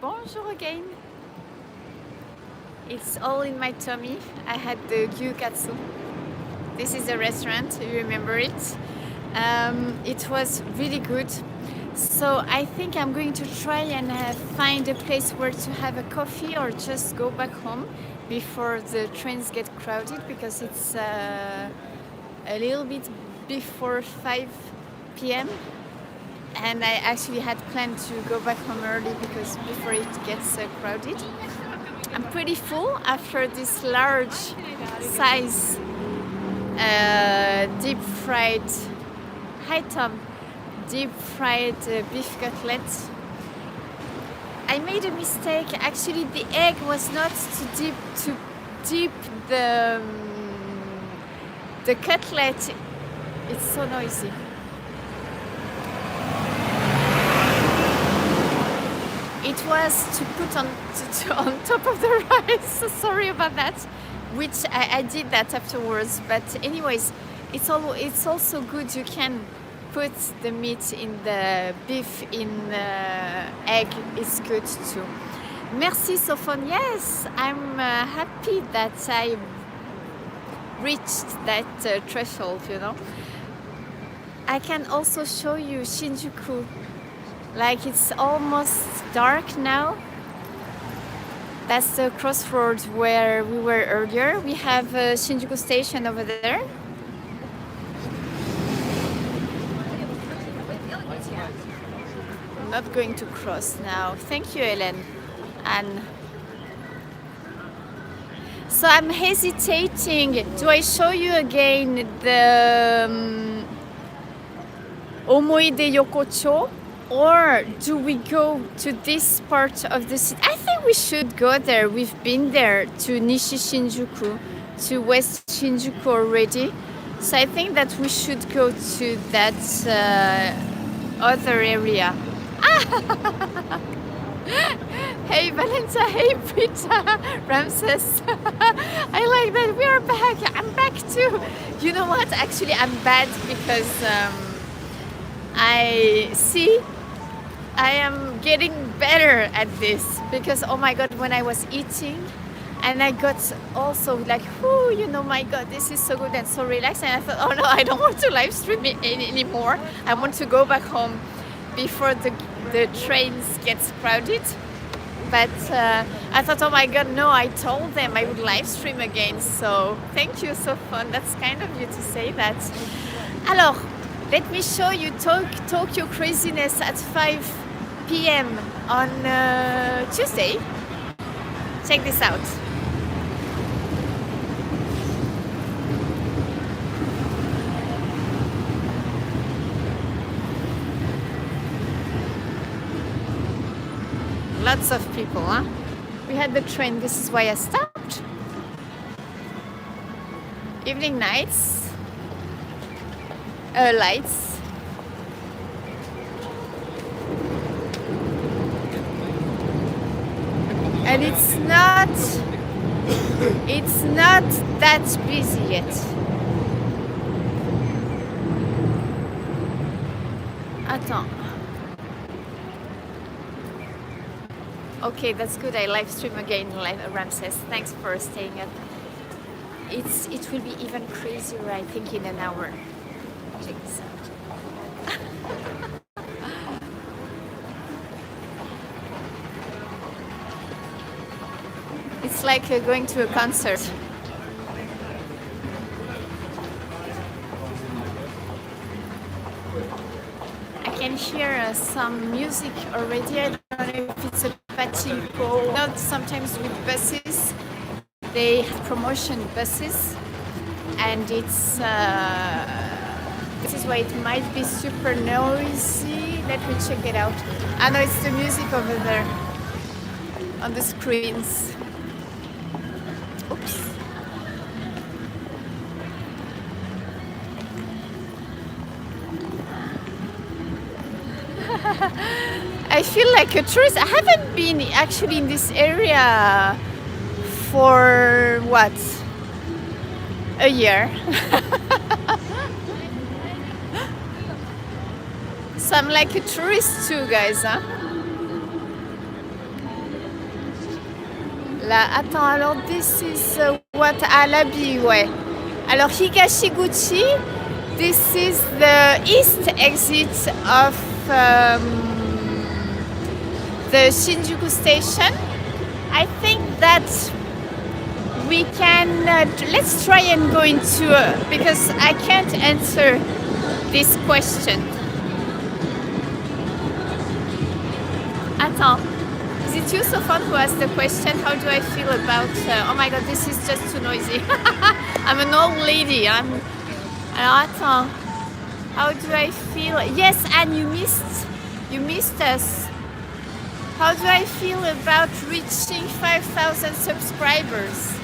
Bonjour again. It's all in my tummy. I had the gyukatsu. This is a restaurant, you remember it? It was really good. So I think I'm going to try and find a place where to have a coffee or just go back home before the trains get crowded, because it's a little bit before 5 p.m. And I actually had planned to go back home early because before it gets crowded. I'm pretty full after this large size deep fried, hi Tom, deep fried beef cutlet. I made a mistake. Actually, the egg was not to dip the cutlet. It's so noisy. It was to put on top of the rice. Sorry about that. Which I did that afterwards. But anyways, it's also good. You can put the meat in the beef in the egg. It's good too. Merci Sophon. Yes, I'm happy that I reached that threshold. You know. I can also show you Shinjuku. Like, it's almost dark now. That's the crossroads where we were earlier. We have Shinjuku station over there. I'm not going to cross now. Thank you, Helen. And so I'm hesitating. Do I show you again the Omoide Yokocho? Or do we go to this part of the city? I think we should go there. We've been there to Nishi Shinjuku, to West Shinjuku already. So I think that we should go to that other area. Hey Valenta, hey Brita, Ramses. I like that. We are back. I'm back too. You know what? Actually, I'm bad because I am getting better at this, because oh my god, when I was eating and I got also like, oh, you know, my god, this is so good and so relaxed, and I thought, oh no, I don't want to live stream it anymore. I want to go back home before the trains gets crowded. But I thought, oh my god, no, I told them I would live stream again. So thank you, so fun. That's kind of you to say that. Alors, let me show you Tokyo craziness at 5 p.m. on Tuesday. Check this out. Lots of people, huh? We had the train. This is why I stopped. Evening lights. And it's not that busy yet. Attends. Okay, that's good. I live stream again, Ramses. Thanks for staying up. It will be even crazier, I think, in an hour. Check this out. It's like going to a concert. I can hear some music already. I don't know if it's a pachinko. Not sometimes with buses. They have promotion buses, and it's this is why it might be super noisy. Let me check it out. I know it's the music over there on the screens. Oops. I feel like a tourist. I haven't been actually in this area for what? A year. So I'm like a tourist too, guys, huh? Là, attends, alors this is what à l'habit, ouais. Alors Higashiguchi, this is the east exit of the Shinjuku station. I think that we can, let's try and go into, because I can't answer this question. Attends. Is it you, Sofan, who asked the question? How do I feel about... oh my god, this is just too noisy. I'm an old lady. Alors, attends. How do I feel? Yes, Anne, you missed us. How do I feel about reaching 5,000 subscribers?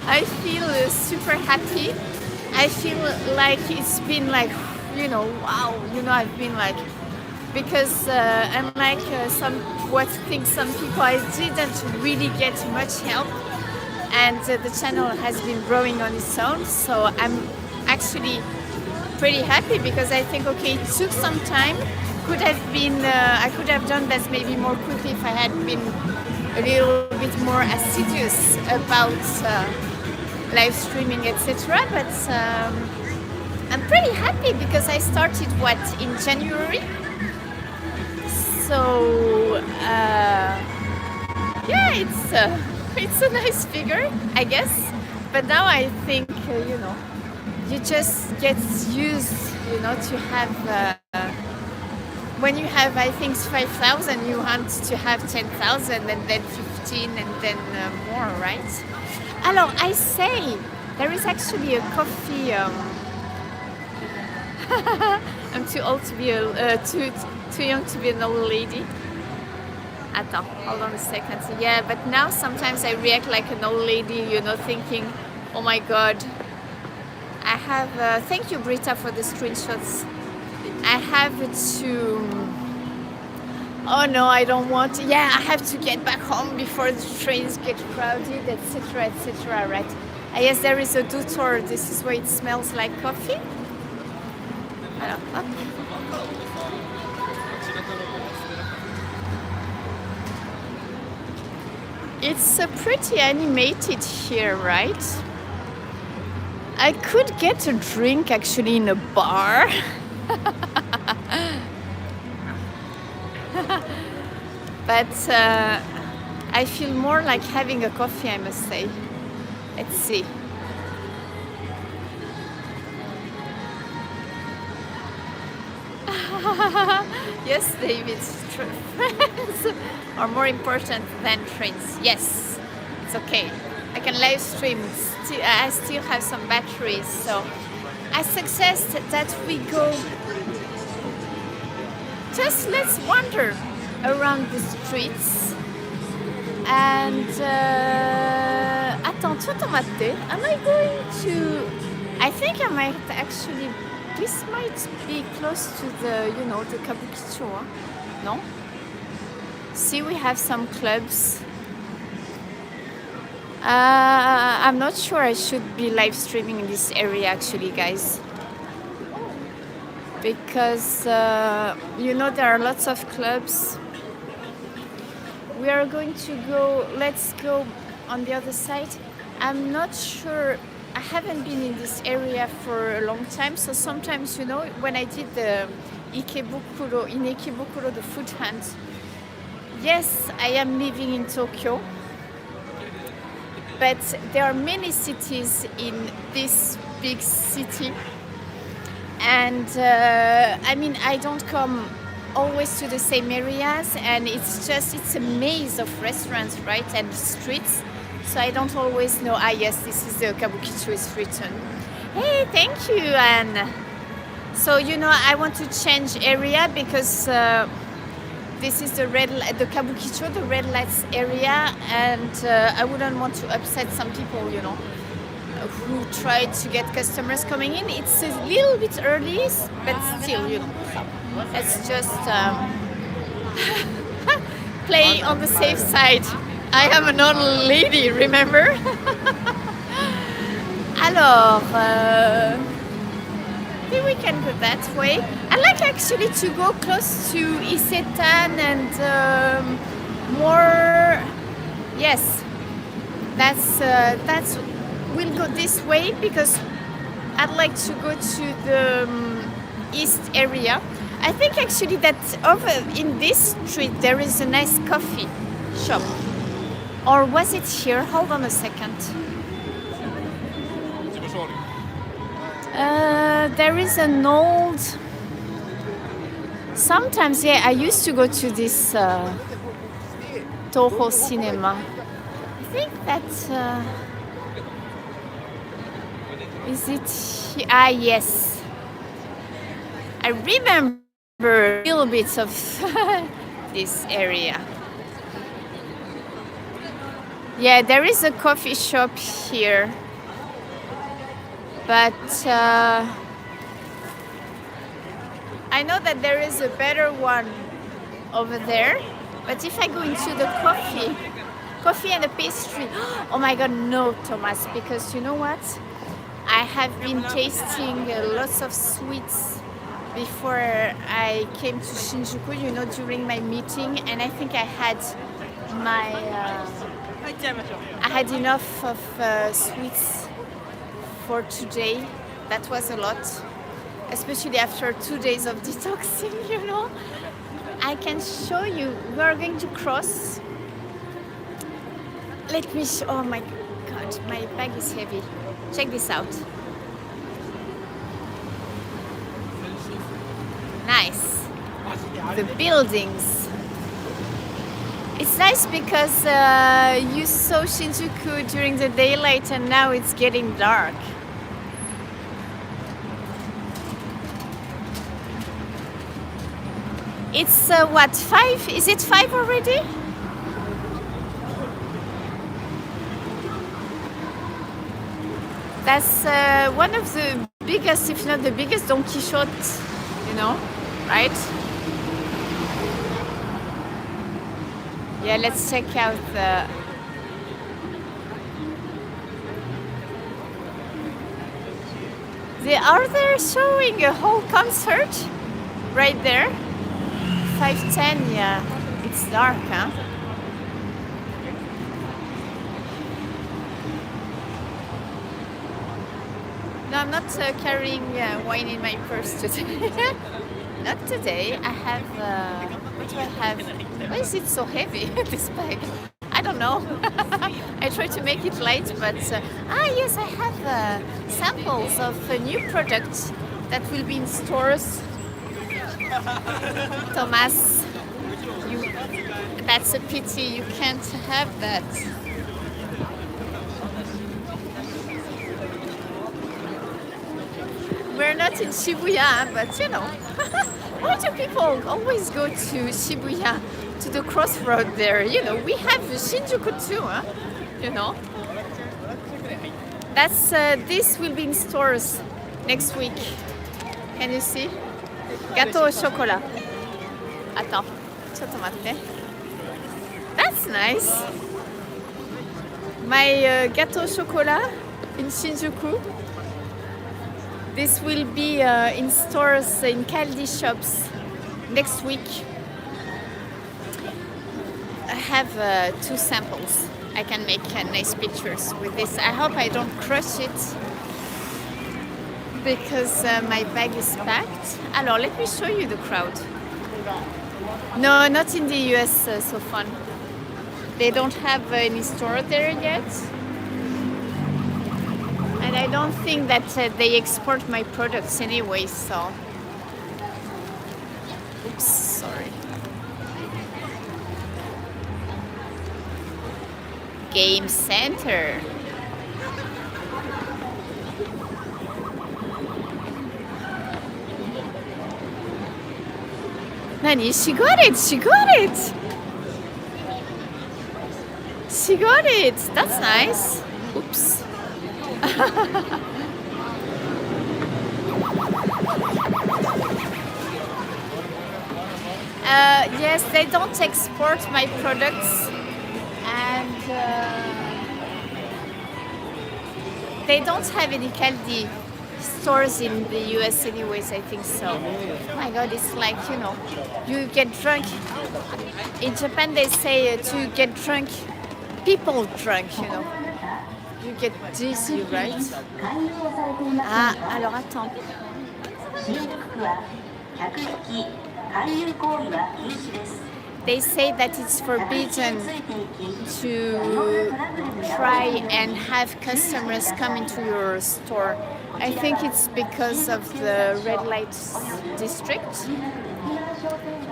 I feel super happy. I feel like it's been like, wow. I've been like... Because unlike some people, I didn't really get much help, and the channel has been growing on its own. So I'm actually pretty happy because I think, okay, it took some time. Could have been I could have done that maybe more quickly if I had been a little bit more assiduous about live streaming, etc. But I'm pretty happy because I started in January. So yeah, it's a nice figure, I guess. But now I think you just get used, to have. When you have, I think, 5,000, you want to have 10,000 and then 15 and then more, right? Alors, I say there is actually a coffee. I'm too old to be too young to be an old lady. Attends, hold on a second. Yeah, but now sometimes I react like an old lady, thinking, oh my god, I have... thank you, Britta, for the screenshots. I have to... oh no, I don't want to... yeah, I have to get back home before the trains get crowded, etc., etc., right? Yes, there is a doutor. This is where it smells like coffee. Alors, hop. It's pretty animated here, right? I could get a drink actually in a bar. But I feel more like having a coffee, I must say. Let's see. Yes, David, friends are more important than trains. Yes, it's okay. I can live stream. I still have some batteries, so I suggest that we go. Just let's wander around the streets and attends, toi ton maté. Am I going to? I think I might actually. This might be close to the, the Kabukicho, huh? No? See, we have some clubs. I'm not sure I should be live streaming in this area actually, guys. Because, there are lots of clubs. We are going to go, let's go on the other side. I'm not sure. I haven't been in this area for a long time, so sometimes, when I did the in Ikebukuro, the food hunt, yes, I am living in Tokyo, but there are many cities in this big city, and I don't come always to the same areas, and it's a maze of restaurants, right, and streets. So I don't always know. Yes, this is the Kabukicho is written. Hey, thank you, Anne. So I want to change area because this is the Kabukicho, the red lights area, and I wouldn't want to upset some people, who try to get customers coming in. It's a little bit early, but still, let's just play on the safe side. I am an old lady, remember? Alors, maybe we can go that way. I like actually to go close to Isetan and more Yes, that's we'll go this way because I'd like to go to the east area. I think actually that over in this street there is a nice coffee shop. Or was it here? Hold on a second. There is an old. Sometimes, yeah, I used to go to this Toho cinema. I think that is it. Ah, yes. I remember a little bit of this area. Yeah, there is a coffee shop here, but I know that there is a better one over there. But if I go into the coffee and a pastry, oh my god, no, Thomas, because you know what? I have been tasting lots of sweets before I came to Shinjuku, you know, during my meeting, and I think I had enough of sweets for today. That was a lot, especially after 2 days of detoxing, you know. I can show you. We are going to cross. Let me show. Oh my god, my bag is heavy. Check this out. Nice. The buildings. It's nice because you saw Shinjuku during the daylight and now it's getting dark. It's what, 5? Is it 5 already? That's one of the biggest, if not the biggest, Don Quixote, you know, right? Yeah, let's check out the... They're showing a whole concert right there. 5:10, yeah. It's dark, huh? No, I'm not carrying wine in my purse today. Not today. I have... what do I have? Why is it so heavy, this bag? I don't know. I try to make it light, but... yes, I have samples of new products that will be in stores. Thomas, that's a pity. You can't have that. We're not in Shibuya, but you know. Why do people always go to Shibuya, to the crossroad there? You know, we have Shinjuku too, huh? You know. That's this will be in stores next week. Can you see? Gâteau au chocolat. Attends, ちょっと待って. That's nice. My gâteau au chocolat in Shinjuku. This will be in stores, in candy shops next week. I have 2 samples. I can make nice pictures with this. I hope I don't crush it because my bag is packed. Alors, let me show you the crowd. No, not in the US, so fun. They don't have any store there yet. And I don't think that they export my products anyway, so... Oops, sorry. Game Center. Nani, she got it, she got it! She got it, that's nice. Oops. Yes, they don't export my products, and they don't have any candy stores in the US anyways, I think so. Oh my god, it's like, you know, you get drunk. In Japan they say to get drunk, people drunk, you know. You get dizzy, right? Ah, alors attends. They say that it's forbidden to try and have customers come into your store. I think it's because of the red light district.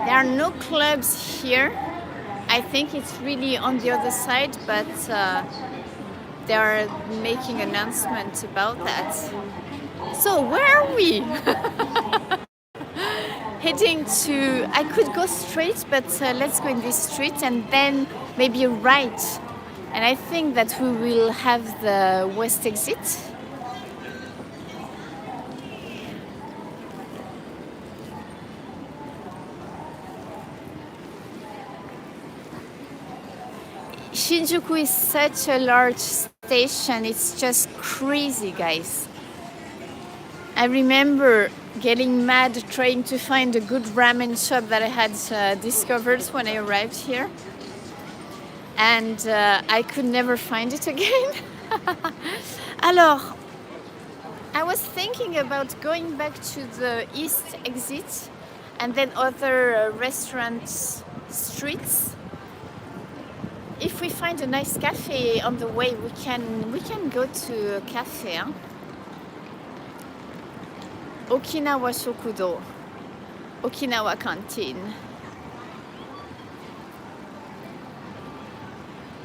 There are no clubs here. I think it's really on the other side, but they are making announcements about that. So where are we? Heading to, I could go straight, but let's go in this street and then maybe right. And I think that we will have the west exit. Shinjuku is such a large station, it's just crazy, guys. I remember getting mad trying to find a good ramen shop that I had discovered when I arrived here. And I could never find it again. Alors, I was thinking about going back to the east exit and then other restaurants, streets. If we find a nice cafe on the way, we can go to a cafe. Huh? Okinawa Shokudo, Okinawa Canteen.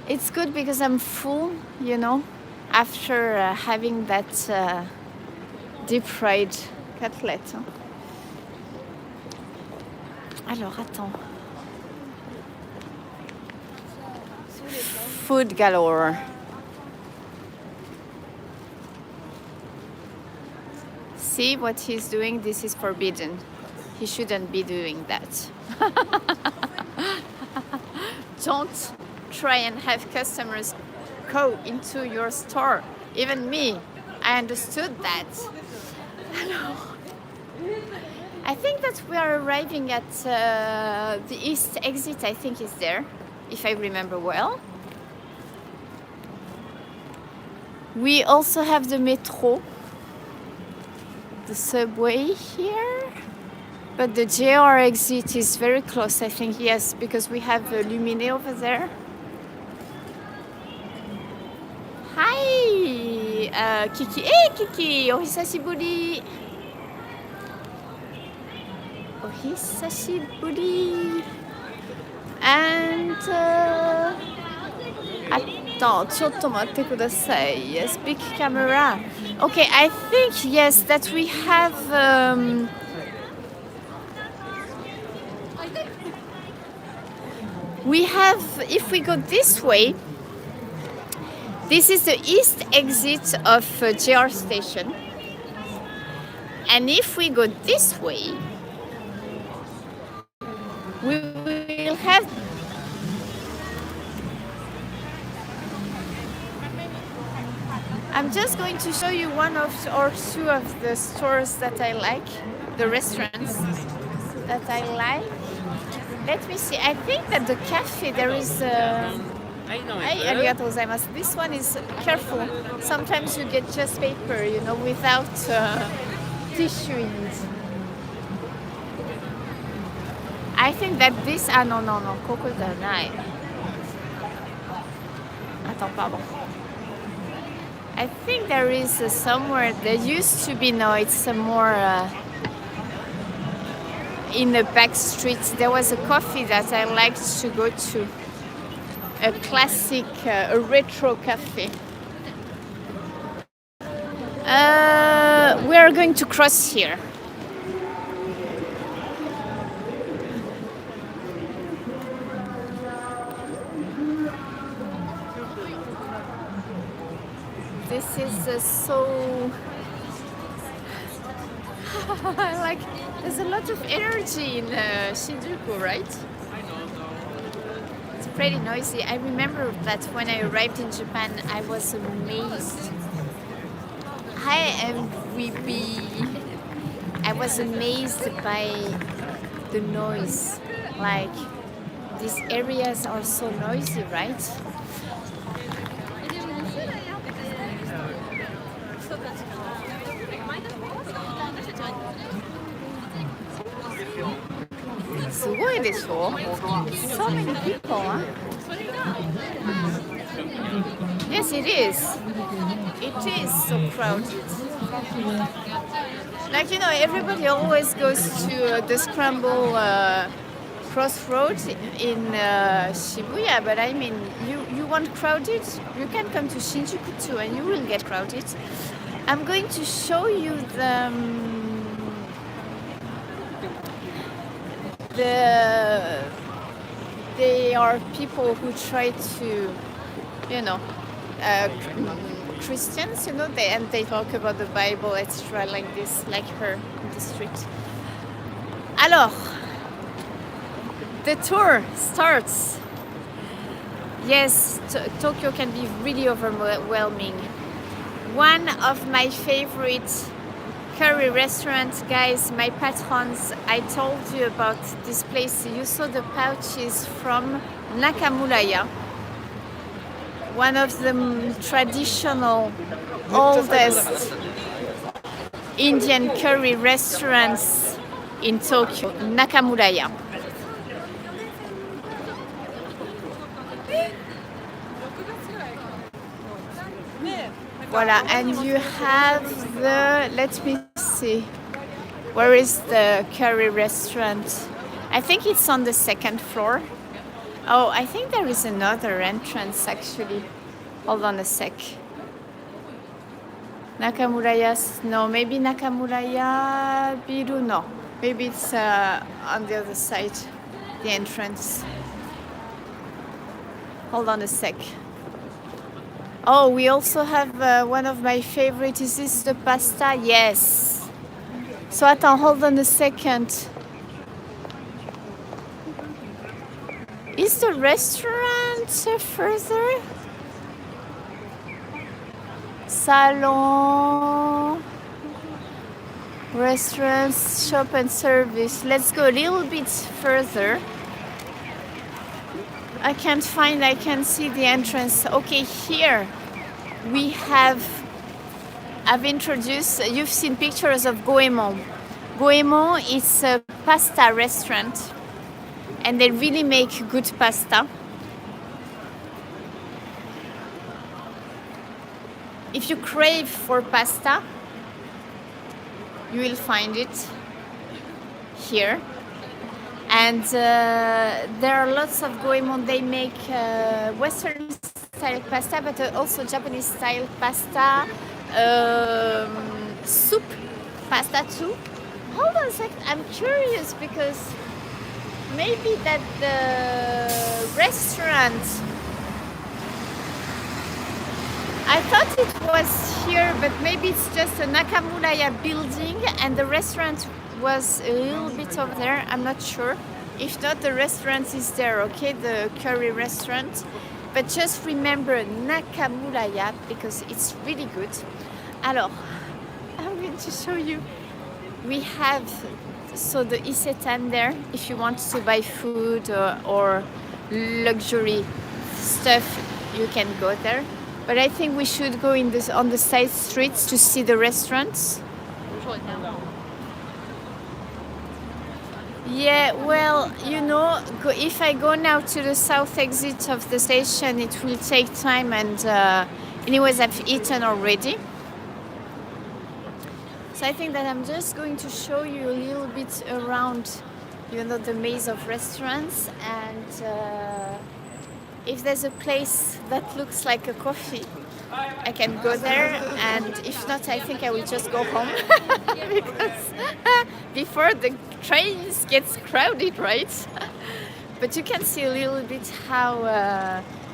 It's good because I'm full, you know, after having that deep fried cutlet. Hein. Alors, attends. Food galore. See what he's doing? This is forbidden. He shouldn't be doing that. Don't try and have customers go into your store. Even me, I understood that. I think that we are arriving at the east exit. I think is there, if I remember well. We also have the metro, the subway here, but the JR exit is very close, I think, yes, because we have Lumine over there. Hi, Kiki. Hey, Kiki, ohisashiburi. Ohisashiburi. And attends, ちょっと待ってください. Yes, big camera. Okay, I think, yes, that we have if we go this way, this is the east exit of JR station. And if we go this way, we will have I'm just going to show you one or two of the stores that I like, the restaurants that I like. Let me see. I think that the cafe, there is arigatou gozaimasu. This one is careful. Sometimes you get just paper, you know, without tissue in it. I think that this... Ah, no, koko janai. Attends, pardon. I think there is somewhere, there used to be, no, it's more in the back streets. There was a coffee that I liked to go to, a classic, a retro cafe. We are going to cross here. This is so like there's a lot of energy in Shinjuku, right? It's pretty noisy. I remember that when I arrived in Japan, I was amazed. I was amazed by the noise. Like these areas are so noisy, right? でしょ? So many people, huh? Yes, it is. It is so crowded. Like, you know, everybody always goes to the Scramble Crossroad in Shibuya, but I mean, you want crowded? You can come to Shinjuku too, and you will get crowded. I'm going to show you they are people who try to, you know, Christians, you know, and they talk about the Bible, etc., like this, like her in the street. Alors, the tour starts. Yes, Tokyo can be really overwhelming. One of my favorite curry restaurants, guys, my patrons, I told you about this place. You saw the pouches from Nakamuraya, one of the traditional, oldest Indian curry restaurants in Tokyo, Nakamuraya. Voila, and you have the, let me see, where is the curry restaurant? I think it's on the second floor. Oh, I think there is another entrance actually. Hold on a sec. Nakamuraya, no, maybe Nakamuraya Biru, no. Maybe it's on the other side, the entrance. Hold on a sec. Oh, we also have one of my favorites. Is this the pasta? Yes. So attends, hold on a second. Is the restaurant further? Salon, restaurants, shop and service. Let's go a little bit further. I can't find, I can see the entrance. Okay, here we have, I've introduced, you've seen pictures of Goemon. Goemon is a pasta restaurant and they really make good pasta. If you crave for pasta, you will find it here. And there are lots of Goemon. They make Western style pasta, but also Japanese style pasta, soup pasta too. Hold on a second, I'm curious because maybe that the restaurant, I thought it was here, but maybe it's just a Nakamuraya building and the restaurant was a little bit over there. I'm not sure. If not, the restaurant is there, okay? The curry restaurant. But just remember Nakamuraya because it's really good. Alors, I'm going to show you. We have so the Isetan there if you want to buy food or luxury stuff, you can go there. But I think we should go in this on the side streets to see the restaurants. Yeah, well, you know, if I go now to the south exit of the station, it will take time and anyways, I've eaten already. So I think that I'm just going to show you a little bit around, you know, the maze of restaurants and if there's a place that looks like a coffee, I can go there, and if not, I think I will just go home because before the trains gets crowded, right? But you can see a little bit how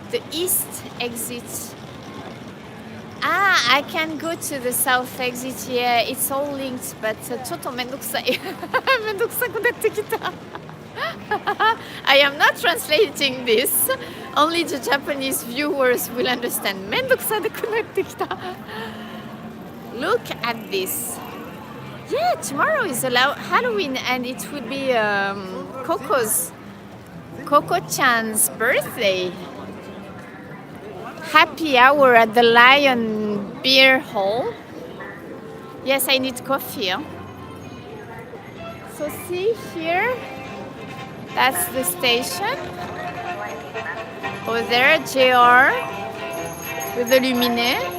the east exit. I can go to the south exit. Yeah, it's all linked, but ちょっとめんどくさい。めんどくさくなってきた。I am not translating this. Only the Japanese viewers will understand. めんどくさくなってきた。Look at this. Yeah, tomorrow is Halloween and it will be Coco-chan's birthday. Happy hour at the Lion Beer Hall. Yes, I need coffee. Huh? So see here, That's the station. Over there, JR with the Luminet.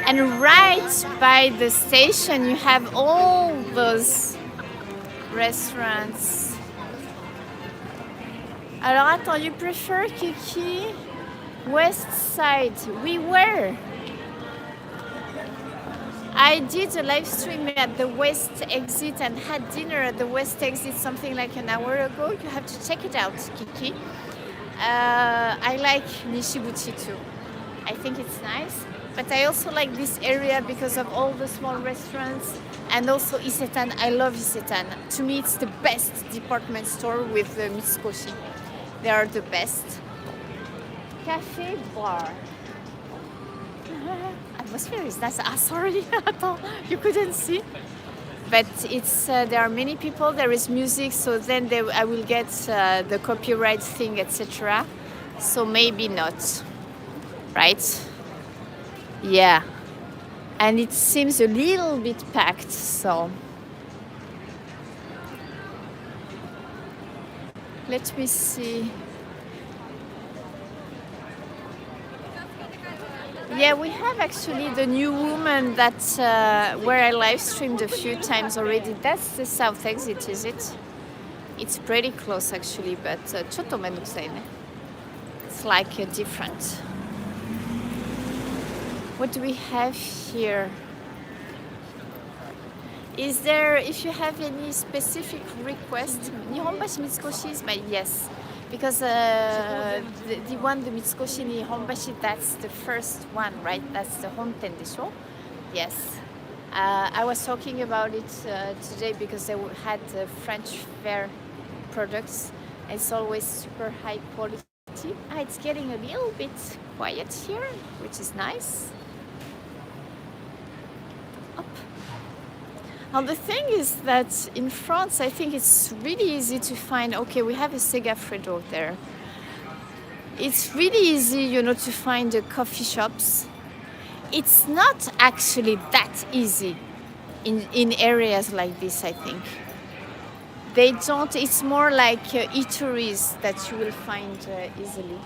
And right by the station, you have all those restaurants. Alors attends, you prefer Kiki? West Side. We were. I did a live stream at the West Exit and had dinner at the West Exit something like an hour ago. You have to check it out, Kiki. I like Nishibuchi too. I think it's nice. But I also like this area because of all the small restaurants and also Isetan. I love Isetan. To me, it's the best department store with Mitsukoshi. They are the best. Cafe bar. Atmosphere is nice. Ah, sorry, you couldn't see. But it's there are many people. There is music, so then I will get the copyright thing, etc. So maybe not, right? Yeah, and it seems a little bit packed. So let me see. Yeah, we have actually the new woman that where I live streamed a few times already. That's the south exit, is it? It's pretty close actually, but chotto menukusai ne. It's like different. What do we have here? Is there, if you have any specific request, Nihonbashi Mitsukoshi is my yes. Because the one, the Mitsukoshi Nihonbashi, that's the first one, right? That's the Honten desho? Yes. I was talking about it today because they had French fair products. It's always super high quality. It's getting a little bit quiet here, which is nice. Up. Now the thing is that in France, I think it's really easy to find, okay, we have a Segafredo there. It's really easy, to find the coffee shops. It's not actually that easy in areas like this, I think. They don't, it's more like eateries that you will find easily.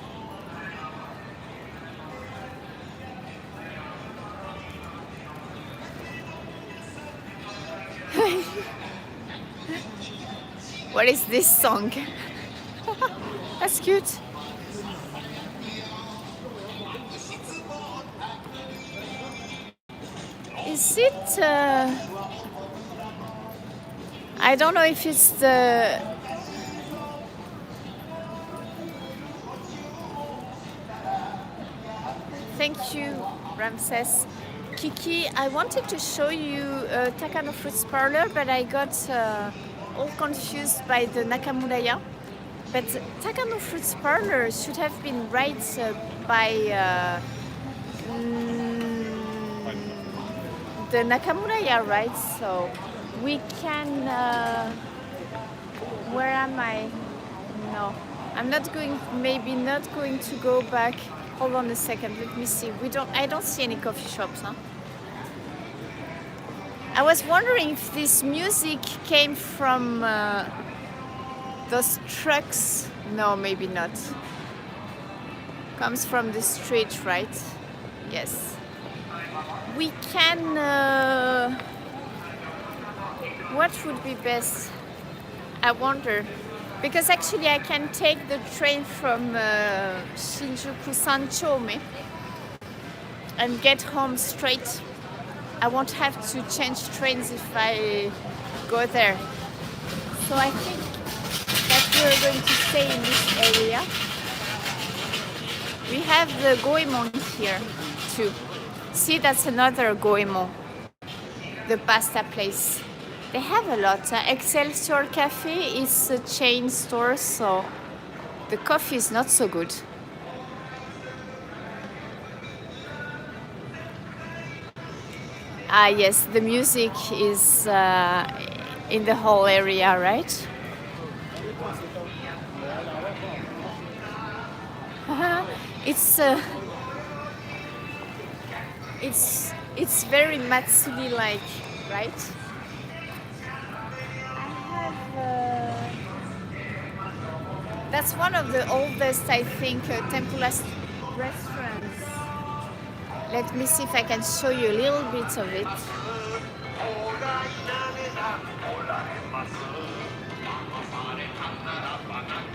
What is this song? That's cute. Is it? I don't know if it's the. Thank you, Ramses. Kiki, I wanted to show you Takano Fruits Parlor, but I got all confused by the Nakamuraya. But Takano Fruits Parlor should have been right by the Nakamuraya, right? So we can. Where am I? No, I'm not going. Maybe not going to go back. Hold on a second. Let me see. I don't see any coffee shops, huh? I was wondering if this music came from those trucks. No, maybe not. Comes from the street, right? Yes. We can. What would be best? I wonder. Because actually I can take the train from Shinjuku Sanchome and get home straight. I won't have to change trains if I go there. So I think that we're going to stay in this area. We have the Goemon here too. See, that's another Goemon, the pasta place. They have a lot. Excelsior Cafe is a chain store, so the coffee is not so good. Ah, yes, the music is in the whole area, right? It's very Matsuri-like, right? That's one of the oldest, I think, tempura restaurants. Let me see if I can show you a little bit of it.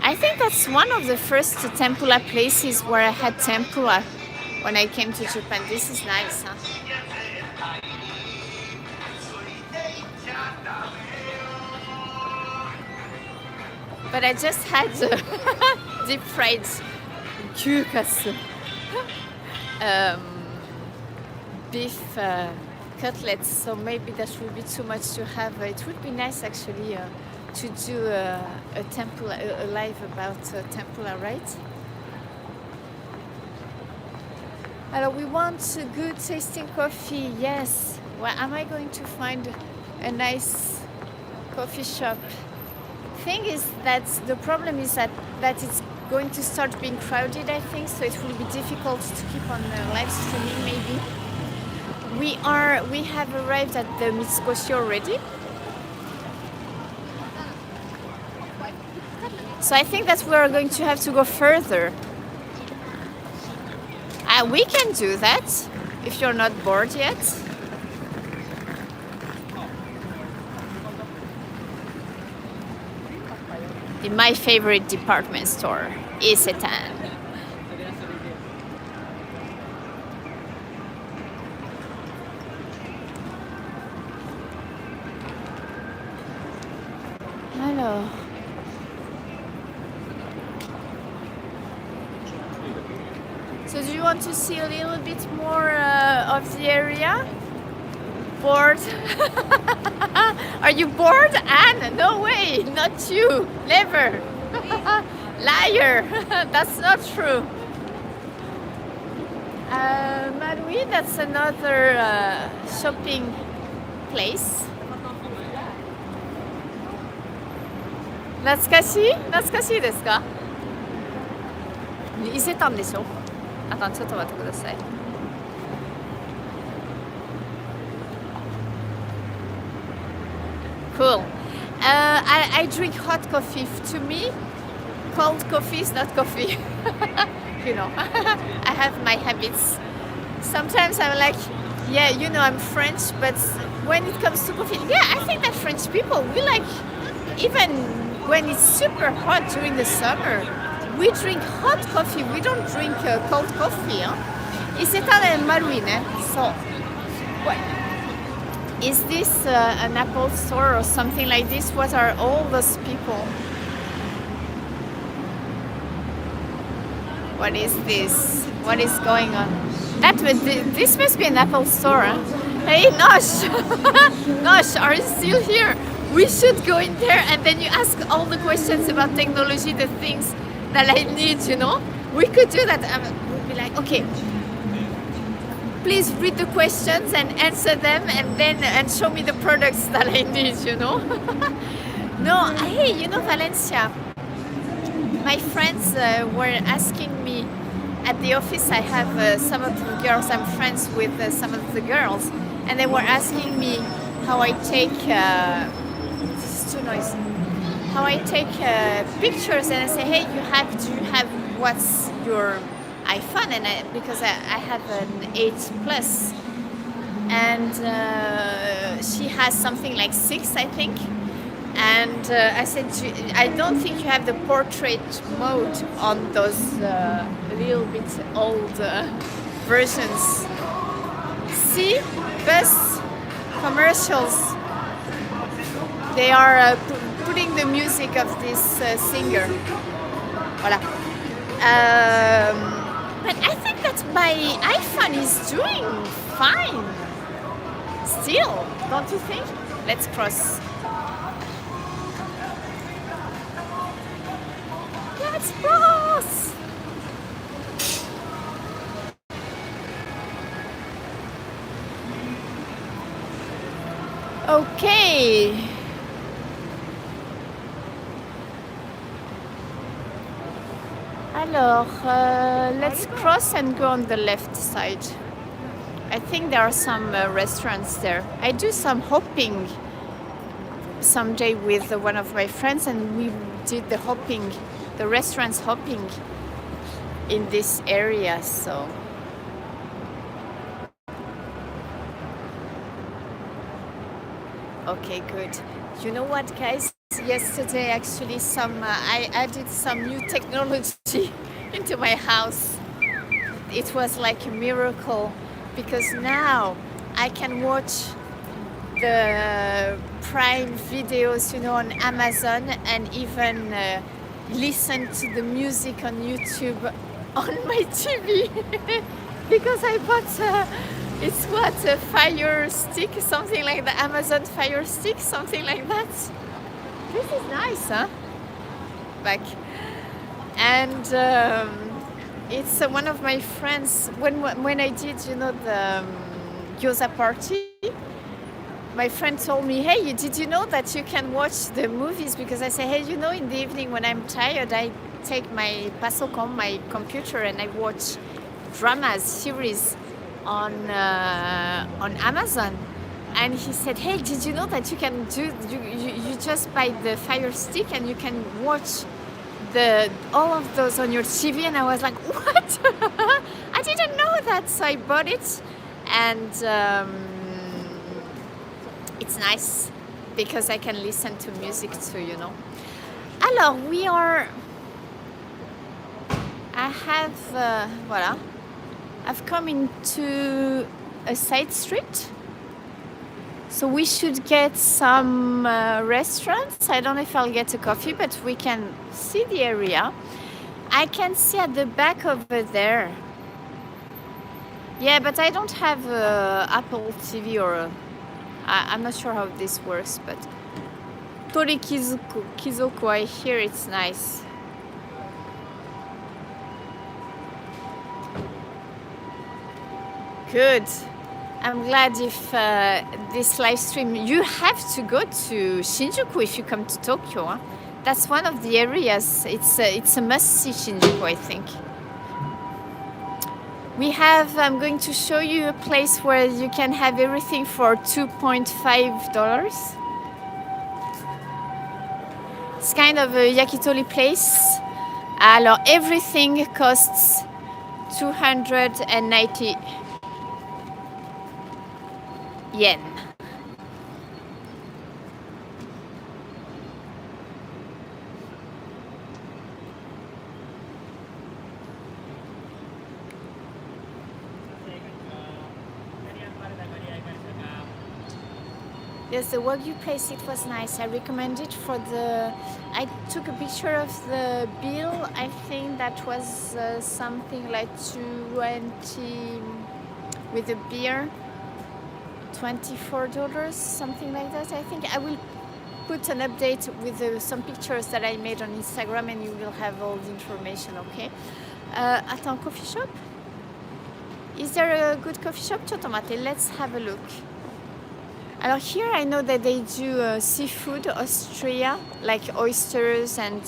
I think that's one of the first tempura places where I had tempura when I came to Japan. This is nice, huh? But I just had deep fried gyukatsu, beef cutlets, so maybe that would be too much to have. It would be nice actually to do a tempura, a live about tempura, right? Alors, we want a good tasting coffee, yes. Well, am I going to find a nice coffee shop? Thing is that the problem is that it's going to start being crowded, I think, so it will be difficult to keep on live streaming maybe. We have arrived at the Mitsukoshi already. So I think that we are going to have to go further. We can do that if you're not bored yet. In my favorite department store, Isetan. Alors. So do you want to see a little bit more of the area? Bored? Are you bored, Anne? No way, not you, never. Liar, that's not true. Marui, that's another shopping place. Natsukashi? Natsukashi desu ka? 伊勢丹でしょ? あ、ちょっと待ってください。Cool. I drink hot coffee. To me, cold coffee is not coffee. You know, I have my habits. Sometimes I'm like, yeah, you know, I'm French, but when it comes to coffee, yeah, I think that French people, we like, even when it's super hot during the summer, we drink hot coffee. We don't drink cold coffee. Huh? Isetan and Marine. So, what? Is this an Apple store or something like this? What are all those people? What is this? What is going on? This must be an Apple store. Huh? Hey, Nosh! Nosh, are you still here? We should go in there and then you ask all the questions about technology, the things that I need, you know? We could do that. We'd be like, okay, please read the questions and answer them and show me the products that I need, you know? No, hey, you know, Valencia, my friends were asking me at the office. I have some of the girls, I'm friends with some of the girls, and they were asking me how I take, this is too noisy, how I take pictures, and I say, hey, you have to have what's your iPhone, and because I have an 8 Plus, and she has something like 6, I think. And I said, I don't think you have the portrait mode on those little bit old versions. See, bus commercials. They are putting the music of this singer. Voilà. But I think that my iPhone is doing fine. Still, don't you think? Let's cross. Let's cross! Okay. Alors, let's cross and go on the left side. I think there are some restaurants there. I do some hopping someday with one of my friends, and we did the hopping the restaurants hopping in this area. So okay, good. You know what, guys? Yesterday, actually, I added some new technology into my house. It was like a miracle because now I can watch the Prime videos, on Amazon, and even listen to the music on YouTube on my TV because I bought it's what, a Fire Stick, something like the Amazon Fire Stick, something like that. This is nice, huh? Back. And it's one of my friends, when I did, the gyoza party, my friend told me, hey, did you know that you can watch the movies? Because I say, hey, in the evening when I'm tired, I take my pasocom, my computer, and I watch dramas, series on Amazon. And he said, hey, did you know that you can you just buy the Fire Stick and you can watch all of those on your TV? And I was like, what? I didn't know that. So I bought it, and it's nice because I can listen to music too, Alors, voilà. I've come into a side street. So we should get some restaurants. I don't know if I'll get a coffee, but we can see the area. I can see at the back over there. Yeah, but I don't have Apple TV or I'm not sure how this works, but Tori Kizoku, I hear it's nice. Good. I'm glad if this live stream, you have to go to Shinjuku if you come to Tokyo. Huh? That's one of the areas. It's a must-see, Shinjuku, I think. I'm going to show you a place where you can have everything for $2.5. It's kind of a yakitori place. Alors, everything costs 290 yen. Yes, the Wagyu place, it was nice. I recommend it I took a picture of the bill. I think that was something like 20 with a beer. $24, something like that. I think I will put an update with some pictures that I made on Instagram, and you will have all the information, okay? Attends, coffee shop? Is there a good coffee shop? Chotomate, let's have a look. Alors here I know that they do seafood, Austria, like oysters and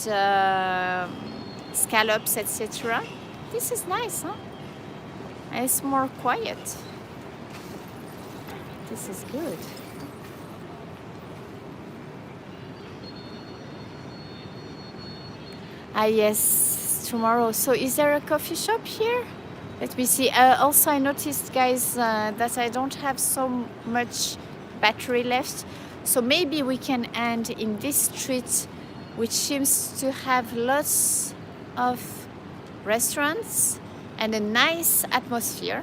scallops, etc. This is nice, huh? And it's more quiet. This is good. Ah yes, tomorrow. So is there a coffee shop here? Let me see. Also I noticed, guys, that I don't have so much battery left. So maybe we can end in this street, which seems to have lots of restaurants and a nice atmosphere.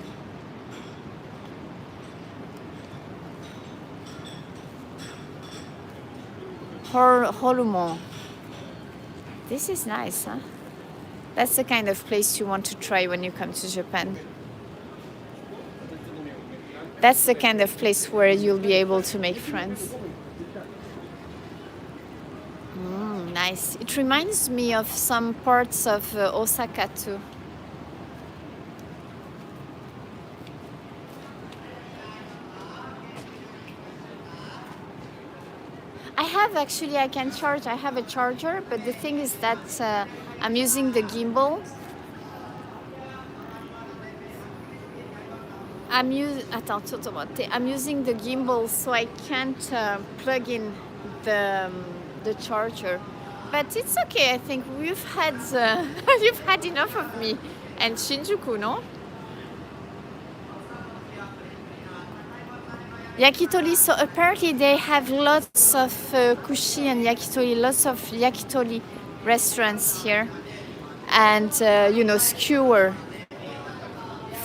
Holumon. This is nice, huh? That's the kind of place you want to try when you come to Japan. That's the kind of place where you'll be able to make friends. Nice. It reminds me of some parts of Osaka too. I have a charger, but the thing is that I'm using the gimbal. I'm using the gimbal, so I can't plug in the charger. But it's okay. I think we've had you've had enough of me and Shinjuku, no? Yakitori. So apparently they have lots of kushi and yakitori, lots of yakitori restaurants here, and skewer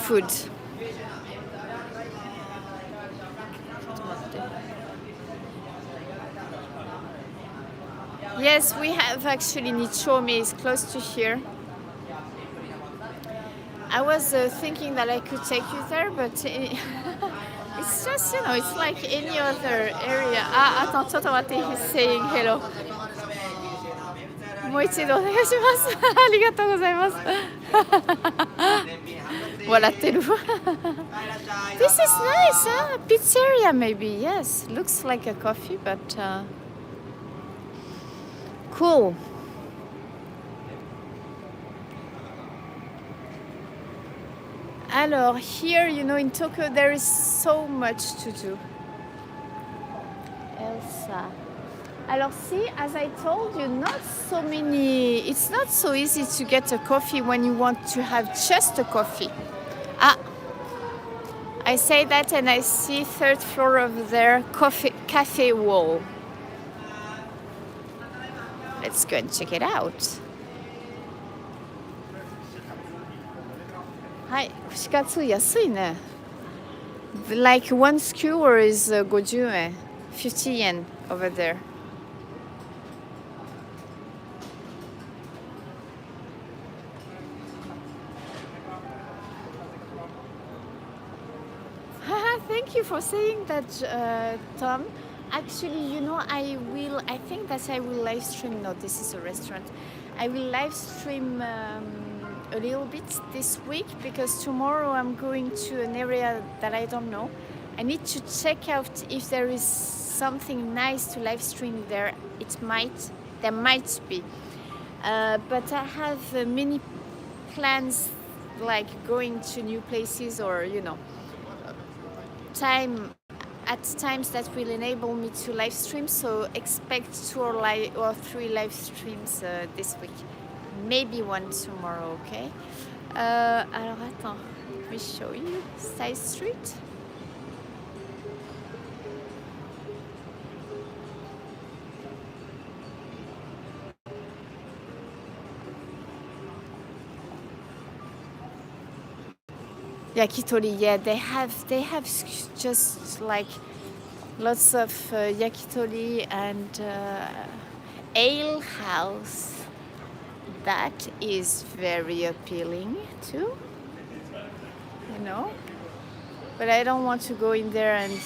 food. Yes, we have actually Nichome is close to here. I was thinking that I could take you there, but it's just, it's like any other area. Ah, attends, ちょっと待って、he's saying hello. もう一度お願いします。ありがとうございます。笑ってる。This is nice, huh? Pizzeria maybe, yes. Looks like a coffee, but cool. Alors, here, in Tokyo, there is so much to do. Elsa. Alors, see, as I told you, it's not so easy to get a coffee when you want to have just a coffee. Ah, I say that and I see third floor of their cafe wall. Let's go and check it out. はい、串カツ安いね。Like one skewer is 50 yen, 50 yen over there. Thank you for saying that, Tom. Actually, I think that I will live stream. No, this is a restaurant. I will live stream a little bit this week because tomorrow I'm going to an area that I don't know. I need to check out if there is something nice to live stream there. There might be. But I have many plans, like going to new places or, times that will enable me to live stream. So expect 2 or 3 live streams this week. Maybe one tomorrow, okay? Alors attends, let me show you side street. Yakitori, yeah, they have just like lots of yakitori and ale house. That is very appealing too, But I don't want to go in there and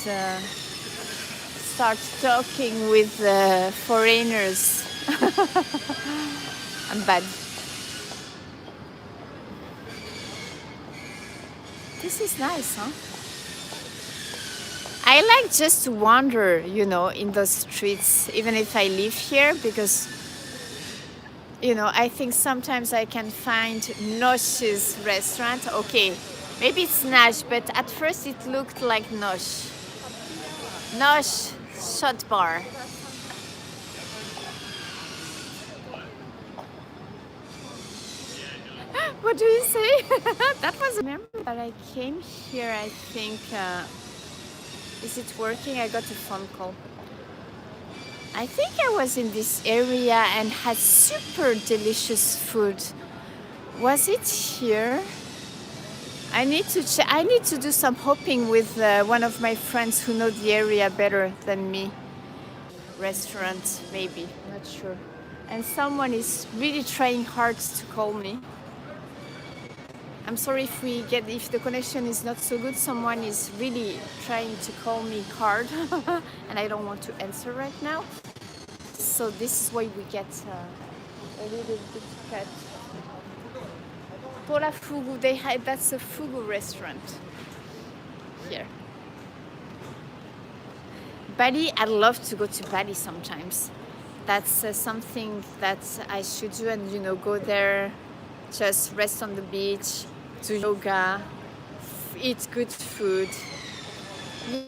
start talking with foreigners. I'm bad. This is nice, huh? I like just to wander, in those streets, even if I live here, because, I think sometimes I can find Nosh's restaurant. Okay, maybe it's Nash, but at first it looked like Nosh. Nosh shot bar. What do you say? That was. Remember that I came here, I think. Is it working? I got a phone call. I think I was in this area and had super delicious food. Was it here? I need to do some hopping with one of my friends who know the area better than me. Restaurant, maybe, not sure. And someone is really trying hard to call me. I'm sorry if the connection is not so good. Someone is really trying to call me hard and I don't want to answer right now. So this is why we get a little bit cut. Pola Fugu, that's a Fugu restaurant here. Bali, I'd love to go to Bali sometimes. That's something that I should do and go there, just rest on the beach, do yoga, eat good food.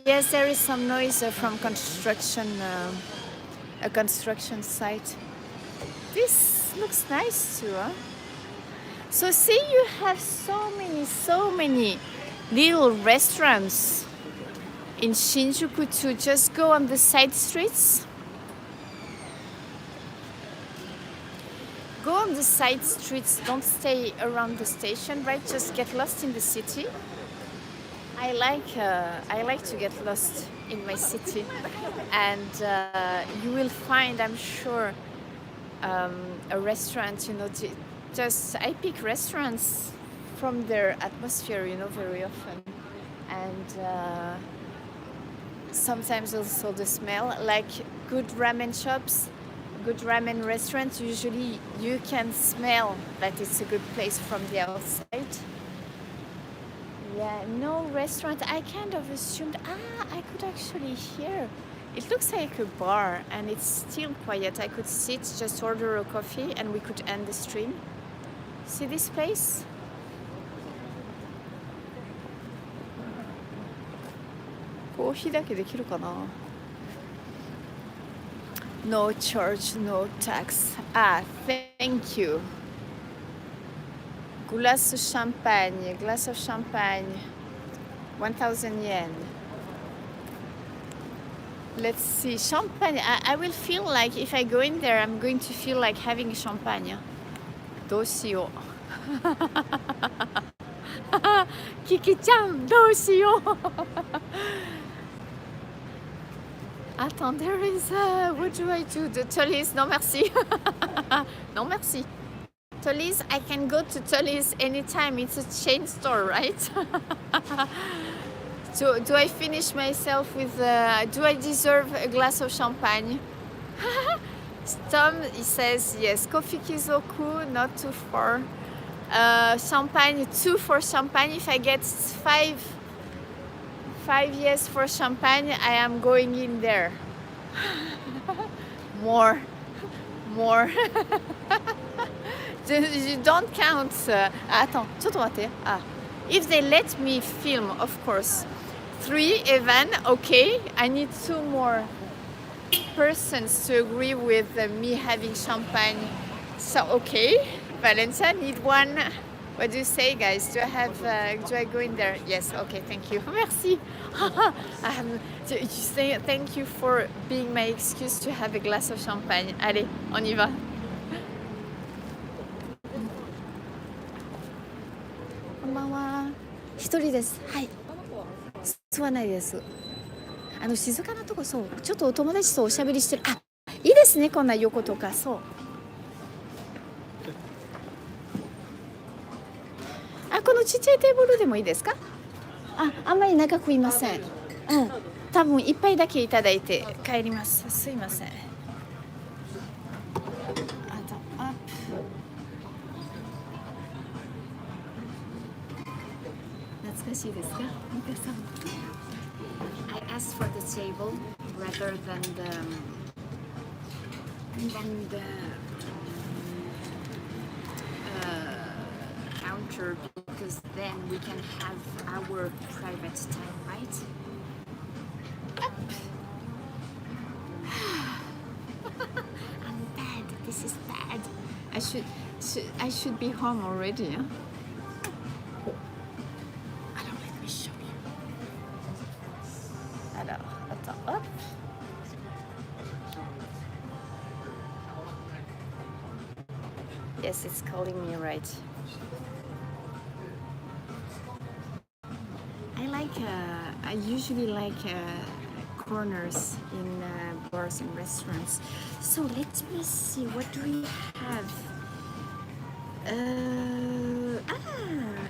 Yes, there is some noise from construction, a construction site. This looks nice too, huh? So see, you have so many little restaurants in Shinjuku to just go on the side streets. Go on the side streets, don't stay around the station, right? Just get lost in the city. I like to get lost in my city, and you will find, I'm sure, a restaurant. Just I pick restaurants from their atmosphere, very often, and sometimes also the smell. Like good ramen shops, good ramen restaurants. Usually, you can smell that it's a good place from the outside. Yeah, no restaurant. I kind of assumed, I could actually hear. It looks like a bar and it's still quiet. I could sit, just order a coffee and we could end the stream. See this place? Coffee だけできるかな? No charge, no tax. Thank you. Glass of champagne, 1,000 yen. Let's see, champagne. I will feel like if I go in there, I'm going to feel like having champagne. どうしよう。キキちゃん、どうしよう。Attends, there is what do I do? The Tully's? Non merci. Non merci. Tully's, I can go to Tully's anytime. It's a chain store, right? So do I finish myself with, do I deserve a glass of champagne? Tom, he says, yes, coffee kizoku, not too far. Champagne, 2 for champagne. If I get 5 yes for champagne, I am going in there. More. You don't count. Attends, ちょっと待って. If they let me film, of course. 3, Evan, okay. I need 2 more persons to agree with me having champagne. So, okay. Valencia, need 1. What do you say, guys? Do I go in there? Yes, okay, thank you. Merci. You say thank you for being my excuse to have a glass of champagne. Allez, on y va. こんばんは。一人です。はい。吸わないです。静かなとこ、そう。ちょっとお友達とおしゃべりしてる。いいですね、こんな横とか、そう。このちっちゃいテーブルでもいいですか？あんまり長くいません。多分一杯だけいただいて帰ります。すいません。懐かしいですか？皆さん。I asked for the table rather than the counter because then we can have our private time, right? I'm bad. This is bad. I should be home already. Huh? Alors, let me show you. Alors, attends, hop. Yes, it's calling me right. I usually like corners in bars and restaurants. So let me see, what do we have?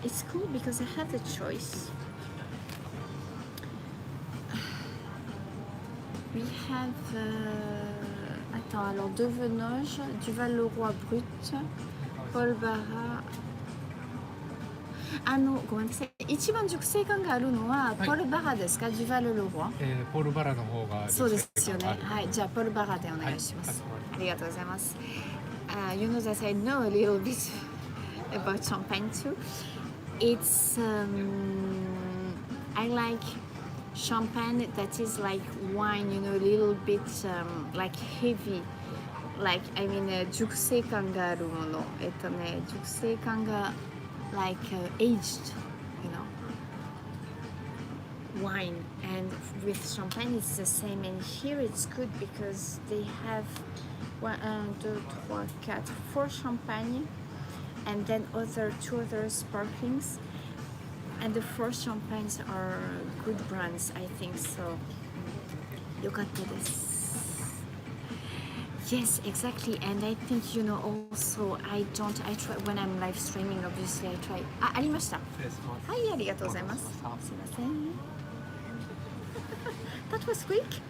It's cool because I have the choice. We have attends, alors deux Venoges, du Val-le-Roi brut, Paul Barra. ごめんなさい。一番熟成感があるのはポルバラですか？デュバルロワ？ポルバラの方がそうですよね。はい、じゃあポルバラでお願いします。ありがとうございます。You know that I know a little bit about champagne too. It's I like champagne that is like wine, a little bit like heavy. like, I mean, 熟成感があるもの。熟成感が like aged, you know, wine. And with champagne, it's the same. And here it's good because they have 1, 2, 3, 4, 4 champagne, and then two other sparklings. And the 4 champagnes are good brands, I think. So, よかったです。Yes, exactly. And I think, you know, also, I try, when I'm live streaming, obviously, I try. ありました。はい、ありがとうございます。すいません。That was quick.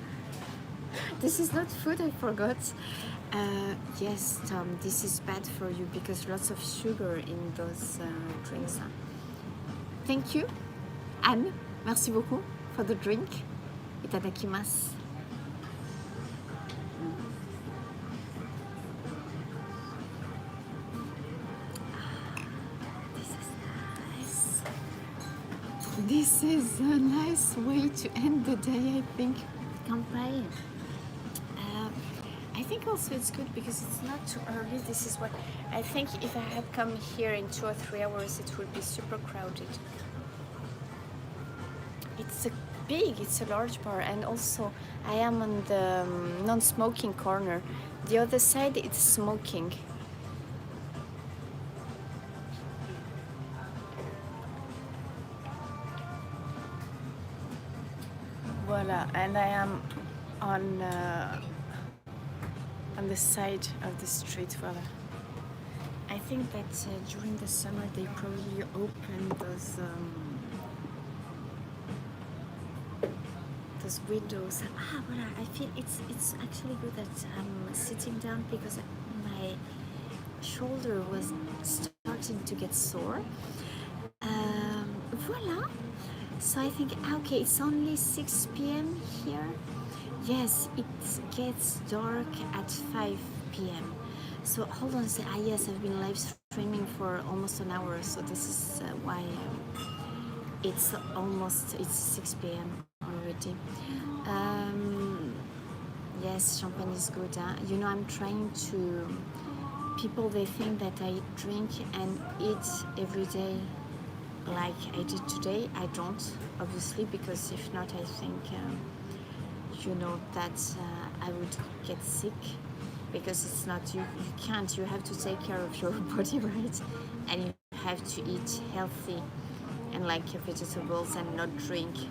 This is not food, I forgot. Yes, Tom, this is bad for you because lots of sugar in those drinks. Thank you, Anne. Merci beaucoup for the drink. Itadakimasu. This is a nice way to end the day, I think. Campaign. I think also it's good because it's not too early. This is what I think. If I had come here in 2 or 3 hours, it would be super crowded. It's a large bar, and also I am on the non-smoking corner. The other side, it's smoking. Voila, and I am on the side of the street. Voila. I think that during the summer they probably open those windows. Voila. I feel it's actually good that I'm sitting down because my shoulder was starting to get sore. Voila. So I think, okay, it's only 6 p.m. here. Yes, it gets dark at 5 p.m. So hold on a second. Yes, I've been live streaming for almost an hour, so this is why it's 6 p.m. already. Yes, champagne is good. You know, I'm trying to. People, they think that I drink and eat every day like I did today. I don't, obviously, because if not, I think you know that I would get sick, because it's not you can't, you have to take care of your body, right? And you have to eat healthy and like vegetables and not drinking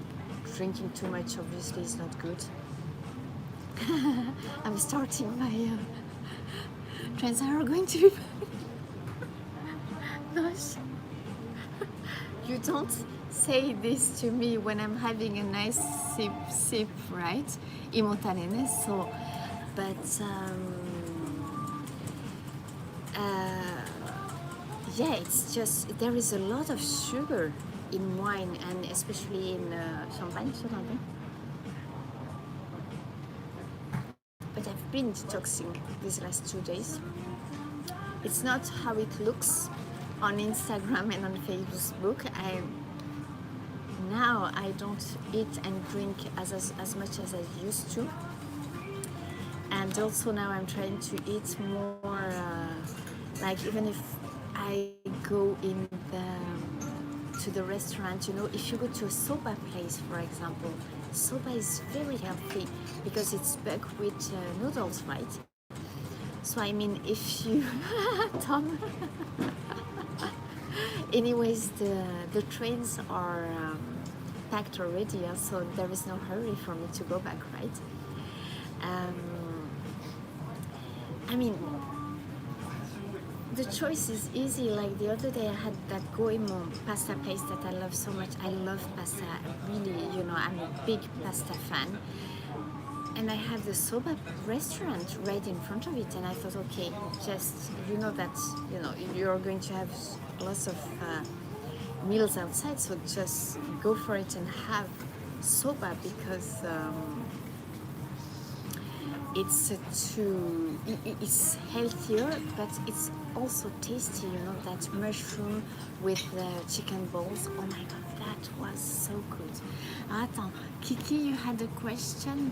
too much obviously is not good. I'm starting my trends are going to be nice. You don't say this to me when I'm having a nice sip, right? Imotarene. So, but yeah, it's just there is a lot of sugar in wine and especially in champagne. But I've been detoxing these last 2 days. It's not how it looks on Instagram and on Facebook. Now I don't eat and drink as much as I used to, and also now I'm trying to eat more. Like even if I go to the restaurant, you know, if you go to a soba place, for example, soba is very healthy because it's buckwheat noodles, right? So I mean, if you Tom. Anyways, the trains are packed already, so there is no hurry for me to go back, right? I mean, the choice is easy. Like the other day I had that goemon pasta place that I love so much. I love pasta, really, you know, I'm a big pasta fan. And I have the soba restaurant right in front of it, and I thought, okay, just, you know, that, you know, you're going to have lots of meals outside, so just go for it and have soba because it's healthier, but it's also tasty, you know, that mushroom with the chicken balls. Oh my god, that was so good. Attends, Kiki, you had a question.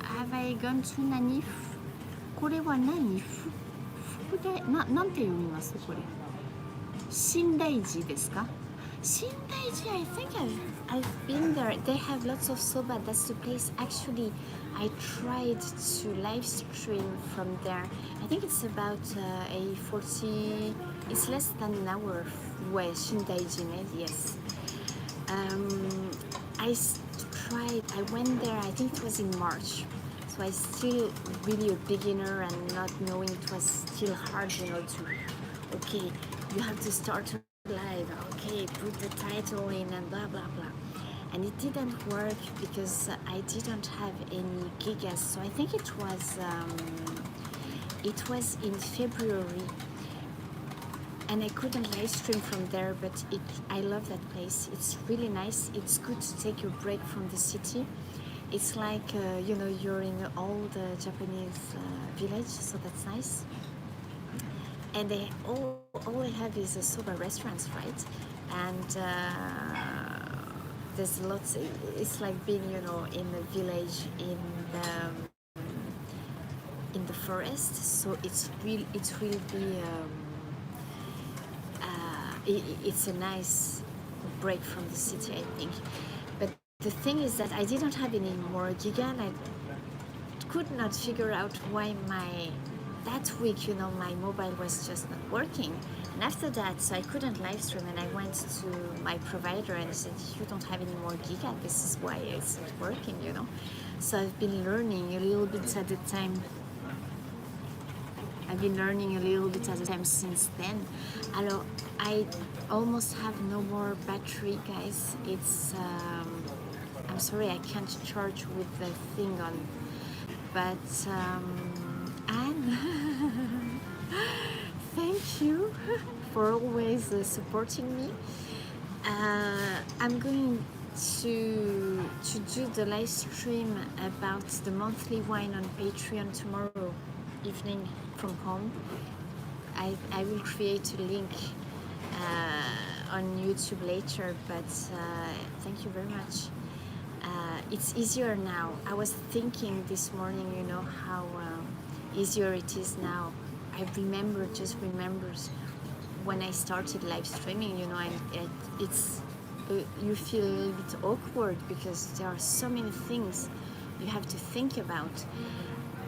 Have I gone to Nanif? これは何？福で、なんて読みますこれ？心大寺ですか？Shinjuku, I think I've been there. They have lots of soba. That's the place. Actually, I tried to live stream from there. I think it's about a 40. It's less than an hour away. Shinjuku, yes. Um, I tried. I went there. I think it was in March. So I still really a beginner and not knowing it was still hard, to. Okay, you have to start live. Okay, put the title in and blah blah blah. And it didn't work because I didn't have any gigas. So I think it was in February and I couldn't live stream from there, but I love that place. It's really nice. It's good to take a break from the city. It's like you're in an old Japanese village, so that's nice. And all they have is a soba restaurants, right? And there's lots. It's like being in a village in the forest. So it's really it's a nice break from the city, I think. But the thing is that I didn't have any more giga, and I could not figure out why that week, my mobile was just not working. And after that, so I couldn't live stream, and I went to my provider and said, you don't have any more giga, this is why it's not working, So I've been learning a little bit at a time. Since then. Alors, I almost have no more battery, guys. It's I'm sorry, I can't charge with the thing on, but Anne, thank you for always supporting me. I'm going to do the live stream about the monthly wine on Patreon tomorrow evening from home. I will create a link on YouTube later, but thank you very much. It's easier now. I was thinking this morning, how easier it is now. I just remember when I started live streaming, it's you feel a little bit awkward because there are so many things you have to think about.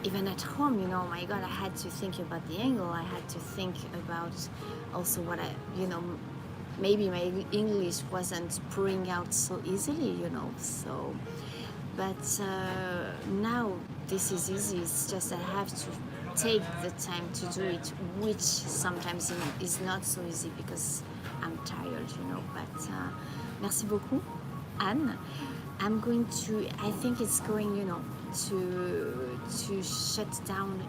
Even at home, my God, I had to think about the angle. I had to think about also what maybe my English wasn't pouring out so easily, so. But now this is easy. It's just I have to take the time to do it, which sometimes is not so easy because I'm tired, But merci beaucoup, Anne. I'm going to. I think it's going, to shut down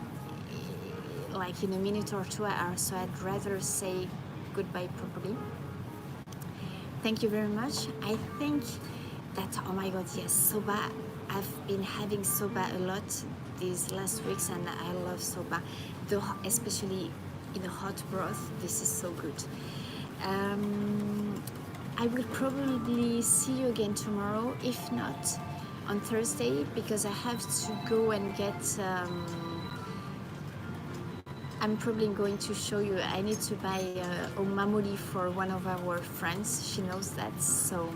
like in a minute or two. So I'd rather say goodbye properly. Thank you very much. I think that, oh my God, yes, soba. I've been having soba a lot these last weeks, and I love soba, especially in a hot broth. This is so good. I will probably see you again tomorrow, if not on Thursday, because I have to go and get. I'm probably going to show you. I need to buy omamori for one of our friends. She knows that, so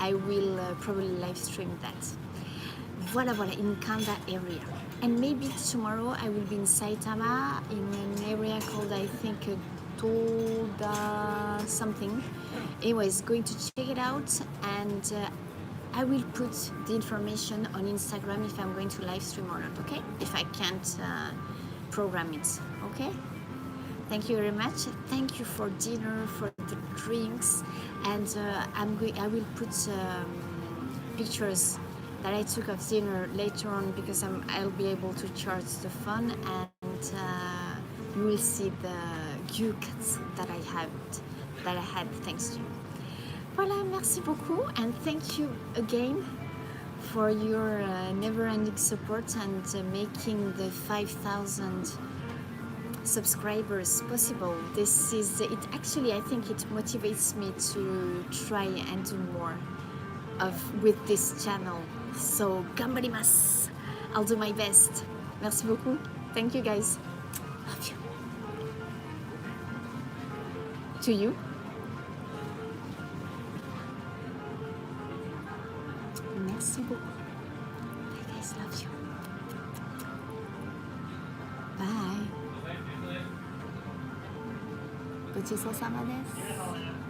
I will probably live stream that. Voilà, in Kanda area. And maybe tomorrow I will be in Saitama, in an area called, I think, Toda something. Anyways, going to check it out, and I will put the information on Instagram if I'm going to live stream or not, okay? If I can't program it, okay? Thank you very much. Thank you for dinner, for the drinks, and I will put pictures that I took of dinner later on because I'll be able to charge the phone, and you will see the gyuks that I had thanks to you. Voilà, merci beaucoup, and thank you again for your never-ending support and making the 5,000 subscribers possible. This is it. Actually, I think it motivates me to try and do more with this channel. So, gambarimasu. I'll do my best. Merci beaucoup. Thank you guys. Love you. To you. Merci beaucoup. Bye guys, love you. Bye. ごちそうさまです。